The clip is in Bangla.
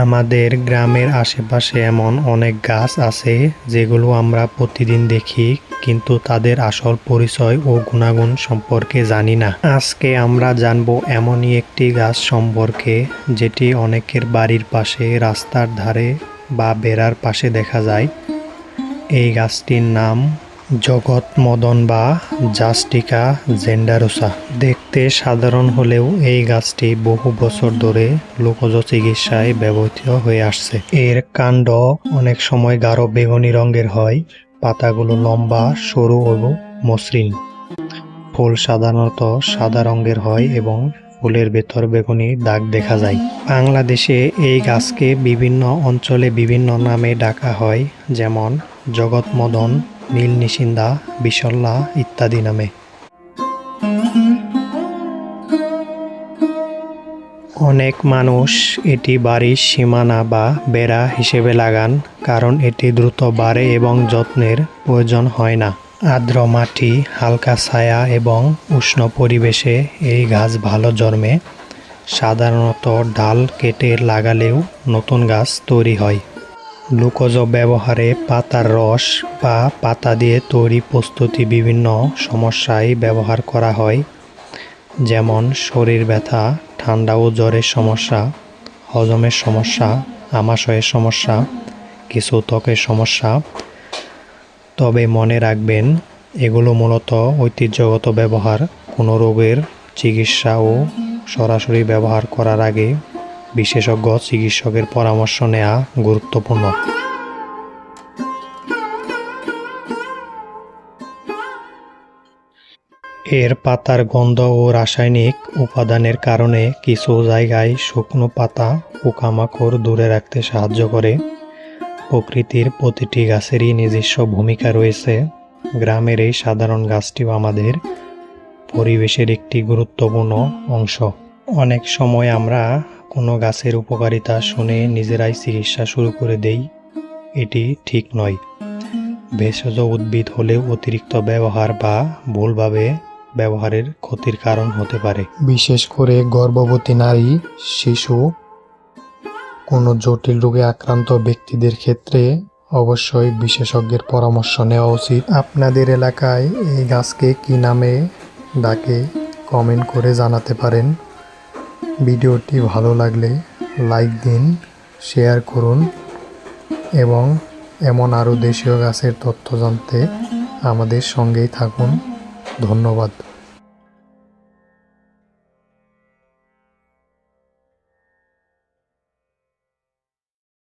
আমাদের গ্রামের আশেপাশে এমন অনেক গাছ আছে যেগুলো আমরা প্রতিদিন দেখি, কিন্তু তাদের আসল পরিচয় ও গুণাগুণ সম্পর্কে জানি না। আজকে আমরা জানবো এমনই একটি গাছ সম্পর্কে যেটি অনেকের বাড়ির পাশে, রাস্তার ধারে বা বেড়ার পাশে দেখা যায়। এই গাছটির নাম জগৎমদন বা জাস্টিকা জেন্ডারোসা। দেখতে সাধারণ হলেও এই গাছটি বহু বছর ধরে লোকজ চিকিৎসায় ব্যবহৃত হয়ে আসছে। এর কাণ্ড অনেক সময় গাঢ় বেগুনি রঙের হয়, পাতাগুলো লম্বা, সরু ও মসৃণ। ফুল সাধারণত সাদা রঙের হয় এবং ফুলের ভেতর বেগুনি দাগ দেখা যায়। বাংলাদেশে এই গাছকে বিভিন্ন অঞ্চলে বিভিন্ন নামে ডাকা হয়, যেমন জগৎমদন, নীল নিশিন্দা, বিশল্যা ইত্যাদি নামে। অনেক মানুষ এটি বাড়ির সীমানা বা বেড়া হিসেবে লাগান, কারণ এটি দ্রুত বাড়ে এবং যত্নের প্রয়োজন হয় না। আর্দ্র মাটি, হালকা ছায়া এবং উষ্ণ পরিবেশে এই গাছ ভালো জন্মে। সাধারণত ডাল কেটে লাগালেও নতুন গাছ তৈরি হয়। লোকজ ব্যবহারে পাতার রস বা পাতা দিয়ে তৈরি প্রস্তুতি বিভিন্ন সমস্যায় ব্যবহার করা হয়, যেমন শরীর ব্যথা, ঠান্ডা ও জ্বরের সমস্যা, হজমের সমস্যা, আমাশয়ের সমস্যা, কিছু ত্বকের সমস্যা। তবে মনে রাখবেন, এগুলো মূলত ঐতিহ্যগত ব্যবহার। কোনো রোগের চিকিৎসা ও সরাসরি ব্যবহার করার আগে বিশেষজ্ঞ চিকিৎসকের পরামর্শ নেওয়া গুরুত্বপূর্ণ। এর পাতার গন্ধ ও রাসায়নিক উপাদানের কারণে কিছু জায়গায় শুকনো পাতা পোকামাকড় দূরে রাখতে সাহায্য করে। প্রকৃতির প্রতিটি গাছেরই নিজস্ব ভূমিকা রয়েছে। গ্রামের এই সাধারণ গাছটিও আমাদের পরিবেশের একটি গুরুত্বপূর্ণ অংশ। অনেক সময় আমরা কোনো গাছের উপকারিতা শুনে নিজেরাই চিকিৎসা শুরু করে দেই। এটি ঠিক নয়। ভেষজ উদ্ভিদ হলেও অতিরিক্ত ব্যবহার বা ভুলভাবে ব্যবহারের ক্ষতির কারণ হতে পারে। বিশেষ করে গর্ভবতী নারী, শিশু, কোনো জটিল রোগে আক্রান্ত ব্যক্তিদের ক্ষেত্রে অবশ্যই বিশেষজ্ঞের পরামর্শ নেওয়া উচিত। আপনাদের এলাকায় এই গাছকে কী নামে ডাকে কমেন্ট করে জানাতে পারেন। ভিডিওটি ভালো লাগলে লাইক দিন, শেয়ার করুন এবং এমন আরও দেশীয় গাছের তথ্য জানতে আমাদের সঙ্গেই থাকুন। ধন্যবাদ।